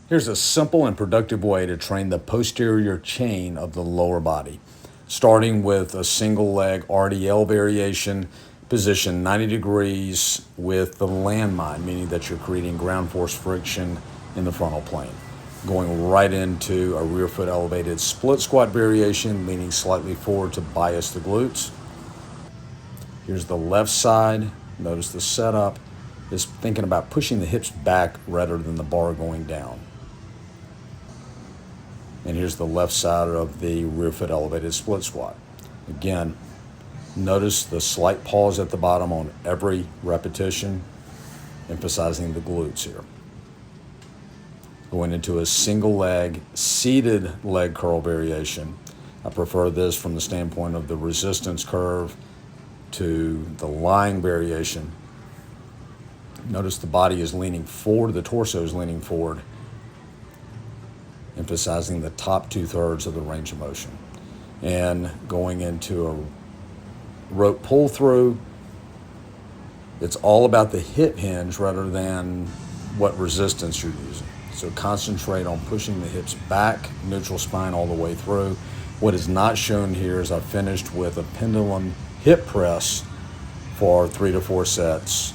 Here's a simple and productive way to train the posterior chain of the lower body, starting with a single leg RDL variation, position 90 degrees with the landmine, meaning that you're creating ground force friction in the frontal plane. Going right into a rear foot elevated split squat variation, leaning slightly forward to bias the glutes. Here's the left side. Notice the setup is thinking about pushing the hips back rather than the bar going down. And here's the left side of the rear foot elevated split squat. Again, notice the slight pause at the bottom on every repetition, emphasizing the glutes here. Going into a single leg, seated leg curl variation. I prefer this from the standpoint of the resistance curve to the lying variation. Notice the body is leaning forward, the torso is leaning forward, emphasizing the top 2/3 of the range of motion. And going into a rope pull through, it's all about the hip hinge rather than what resistance you're using. So concentrate on pushing the hips back, neutral spine all the way through. What is not shown here is I finished with a pendulum hip press for 3 to 4 sets